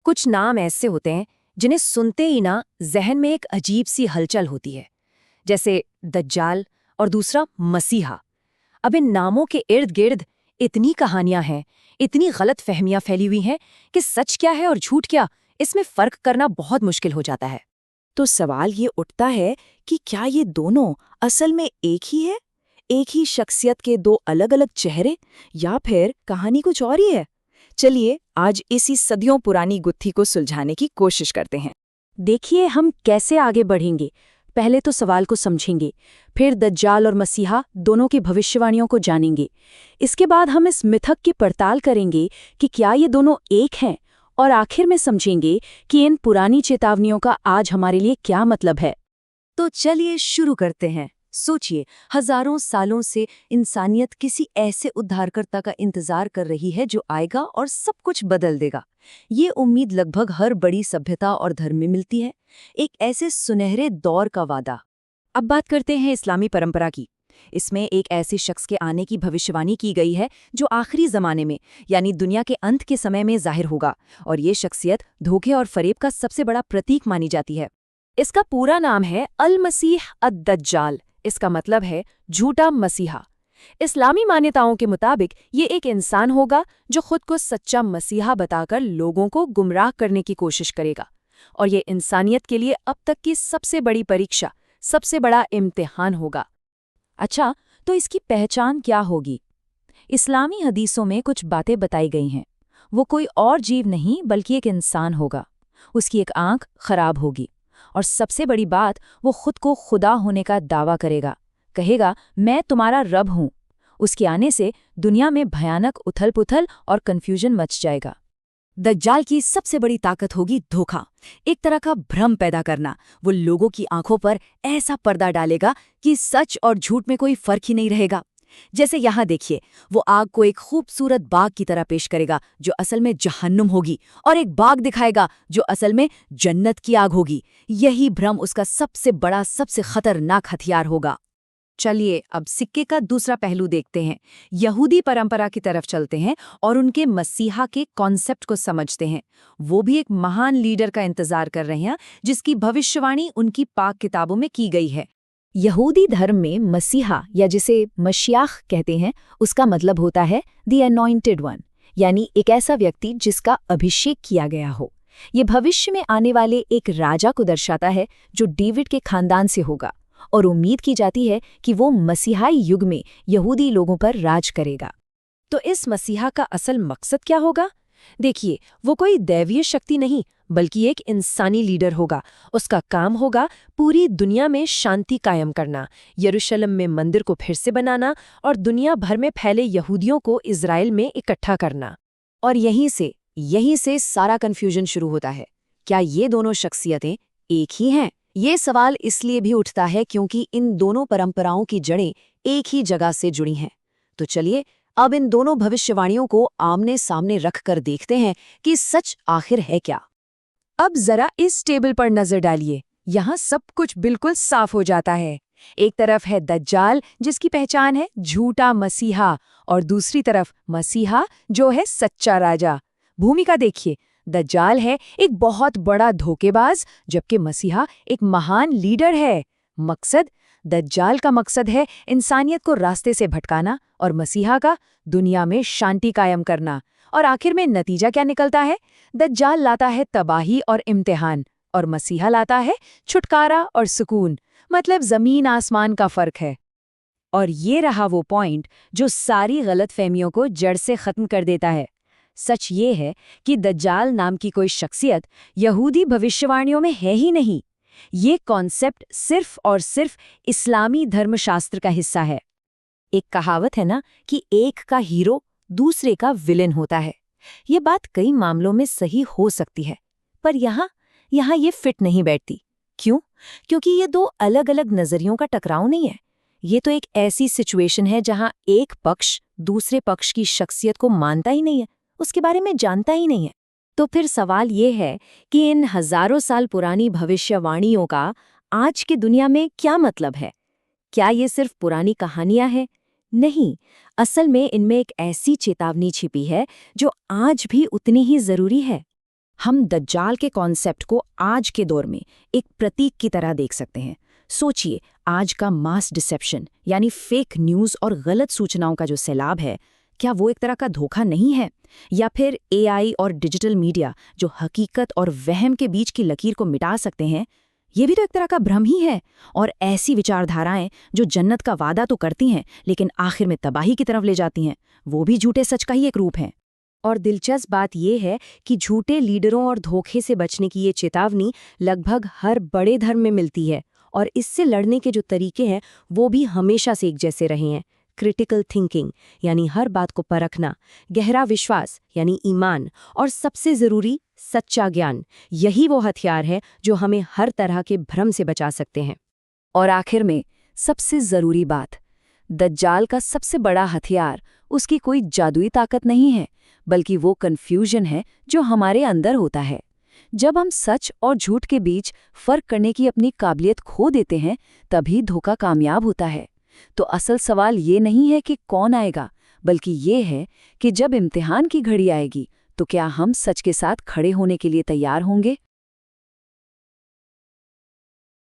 कुछ नाम ऐसे होते हैं जिन्हें सुनते ही ना जहन में एक अजीब सी हलचल होती है, जैसे दज्जाल और दूसरा मसीहा। अब इन नामों के इर्द गिर्द इतनी कहानियां हैं, इतनी गलत फहमियां फैली हुई हैं कि सच क्या है और झूठ क्या, इसमें फर्क करना बहुत मुश्किल हो जाता है। तो सवाल ये उठता है कि क्या ये दोनों असल में एक ही है, एक ही शख्सियत के दो अलग अलग चेहरे, या फिर कहानी कुछ और ही है? चलिए आज इसी सदियों पुरानी गुत्थी को सुलझाने की कोशिश करते हैं। देखिए हम कैसे आगे बढ़ेंगे। पहले तो सवाल को समझेंगे, फिर दज्जाल और मसीहा दोनों की भविष्यवाणियों को जानेंगे। इसके बाद हम इस मिथक की पड़ताल करेंगे कि क्या ये दोनों एक हैं, और आखिर में समझेंगे कि इन पुरानी चेतावनियों का आज हमारे लिए क्या मतलब है। तो चलिए शुरू करते हैं। सोचिए, हजारों सालों से इंसानियत किसी ऐसे उद्धारकर्ता का इंतजार कर रही है जो आएगा और सब कुछ बदल देगा। ये उम्मीद लगभग हर बड़ी सभ्यता और धर्म में मिलती है, एक ऐसे सुनहरे दौर का वादा। अब बात करते हैं इस्लामी परंपरा की। इसमें एक ऐसे शख्स के आने की भविष्यवाणी की गई है जो आखिरी जमाने में, यानी दुनिया के अंत के समय में जाहिर होगा, और ये शख्सियत धोखे और फरेब का सबसे बड़ा प्रतीक मानी जाती है। इसका पूरा नाम है अल-मसीह अद-दज्जाल। इसका मतलब है झूठा मसीहा। इस्लामी मान्यताओं के मुताबिक ये एक इंसान होगा जो खुद को सच्चा मसीहा बताकर लोगों को गुमराह करने की कोशिश करेगा, और ये इंसानियत के लिए अब तक की सबसे बड़ी परीक्षा, सबसे बड़ा इम्तिहान होगा। अच्छा, तो इसकी पहचान क्या होगी? इस्लामी हदीसों में कुछ बातें बताई गई हैं। वो कोई और जीव नहीं बल्कि एक इंसान होगा। उसकी एक आंख खराब होगी, और सबसे बड़ी बात, वो खुद को खुदा होने का दावा करेगा। कहेगा, मैं तुम्हारा रब हूं। उसके आने से दुनिया में भयानक उथल-पुथल और कन्फ्यूजन मच जाएगा। दज्जाल की सबसे बड़ी ताकत होगी धोखा, एक तरह का भ्रम पैदा करना। वो लोगों की आंखों पर ऐसा पर्दा डालेगा कि सच और झूठ में कोई फर्क ही नहीं रहेगा। जैसे यहाँ देखिए, वो आग को एक खूबसूरत बाग की तरह पेश करेगा जो असल में जहन्नुम होगी, और एक बाग दिखाएगा जो असल में जन्नत की आग होगी। यही भ्रम उसका सबसे बड़ा, सबसे खतरनाक हथियार होगा। चलिए अब सिक्के का दूसरा पहलू देखते हैं। यहूदी परंपरा की तरफ चलते हैं और उनके मसीहा के कॉन्सेप्ट को समझते हैं। वो भी एक महान लीडर का इंतजार कर रहे हैं जिसकी भविष्यवाणी उनकी पाक किताबों में की गई है। यहूदी धर्म में मसीहा, या जिसे मशियाख कहते हैं, उसका मतलब होता है द अनॉइंटेड वन, यानी एक ऐसा व्यक्ति जिसका अभिषेक किया गया हो। ये भविष्य में आने वाले एक राजा को दर्शाता है जो डेविड के खानदान से होगा, और उम्मीद की जाती है कि वो मसीहाई युग में यहूदी लोगों पर राज करेगा। तो इस मसीहा का असल मकसद क्या होगा? देखिए, वो कोई दैवीय शक्ति नहीं बल्कि एक इंसानी लीडर होगा। उसका काम होगा पूरी दुनिया में शांति कायम करना, यरूशलेम में मंदिर को फिर से बनाना, और दुनिया भर में फैले यहूदियों को इज़राइल में इकट्ठा करना। और यहीं से सारा कन्फ्यूजन शुरू होता है। क्या ये दोनों शख्सियतें एक ही हैं? ये सवाल इसलिए भी उठता है क्योंकि इन दोनों परंपराओं की जड़ें एक ही जगह से जुड़ी हैं। तो चलिए अब इन दोनों भविष्यवाणियों को आमने सामने रखकर देखते हैं कि सच आखिर है क्या। अब जरा इस टेबल पर नजर डालिए। यहाँ सब कुछ बिल्कुल साफ हो जाता है। एक तरफ है दज्जाल जिसकी पहचान है झूठा मसीहा, और दूसरी तरफ मसीहा जो है सच्चा राजा। भूमिका देखिए, दज्जाल है एक बहुत बड़ा धोखेबाज, जबकि मसीहा एक महान लीडर है। मकसद, दज्जाल का मकसद है इंसानियत को रास्ते से भटकाना, और मसीहा का दुनिया में शांति कायम करना। और आखिर में नतीजा क्या निकलता है? दज्जाल लाता है तबाही और इम्तिहान, और मसीहा लाता है छुटकारा और सुकून। मतलब जमीन आसमान का फर्क है। और ये रहा वो पॉइंट जो सारी गलतफहमियों को जड़ से खत्म कर देता है। सच ये है कि दज्जाल नाम की कोई शख्सियत यहूदी भविष्यवाणियों में है ही नहीं। ये कॉन्सेप्ट सिर्फ और सिर्फ इस्लामी धर्मशास्त्र का हिस्सा है। एक कहावत है ना कि एक का हीरो दूसरे का विलेन होता है। ये बात कई मामलों में सही हो सकती है, पर यहाँ ये फिट नहीं बैठती। क्यों? क्योंकि ये दो अलग अलग नजरियों का टकराव नहीं है। ये तो एक ऐसी सिचुएशन है जहाँ एक पक्ष दूसरे पक्ष की शख्सियत को मानता ही नहीं है, उसके बारे में जानता ही नहीं है। तो फिर सवाल ये है कि इन हजारों साल पुरानी भविष्यवाणियों का आज की दुनिया में क्या मतलब है? क्या ये सिर्फ पुरानी कहानियां हैं? नहीं, असल में इनमें एक ऐसी चेतावनी छिपी है जो आज भी उतनी ही जरूरी है। हम दज्जाल के कॉन्सेप्ट को आज के दौर में एक प्रतीक की तरह देख सकते हैं। सोचिए, आज का मास डिसेप्शन यानी फेक न्यूज़ और गलत सूचनाओं का जो सैलाब है, क्या वो एक तरह का धोखा नहीं है? या फिर एआई और डिजिटल मीडिया जो हकीकत और वहम के बीच की लकीर को मिटा सकते हैं, ये भी तो एक तरह का भ्रम ही है। और ऐसी विचारधाराएं जो जन्नत का वादा तो करती हैं लेकिन आखिर में तबाही की तरफ ले जाती हैं, वो भी झूठे सच का ही एक रूप है। और दिलचस्प बात यह है कि झूठे लीडरों और धोखे से बचने की ये चेतावनी लगभग हर बड़े धर्म में मिलती है, और इससे लड़ने के जो तरीके हैं वो भी हमेशा से एक जैसे रहे हैं। क्रिटिकल थिंकिंग यानी हर बात को परखना, गहरा विश्वास यानी ईमान, और सबसे ज़रूरी सच्चा ज्ञान, यही वो हथियार है जो हमें हर तरह के भ्रम से बचा सकते हैं। और आखिर में सबसे ज़रूरी बात, दज्जाल का सबसे बड़ा हथियार उसकी कोई जादुई ताकत नहीं है, बल्कि वो कन्फ्यूजन है जो हमारे अंदर होता है। जब हम सच और झूठ के बीच फ़र्क करने की अपनी काबिलियत खो देते हैं, तभी धोखा कामयाब होता है। तो असल सवाल ये नहीं है कि कौन आएगा, बल्कि ये है कि जब इम्तिहान की घड़ी आएगी तो क्या हम सच के साथ खड़े होने के लिए तैयार होंगे।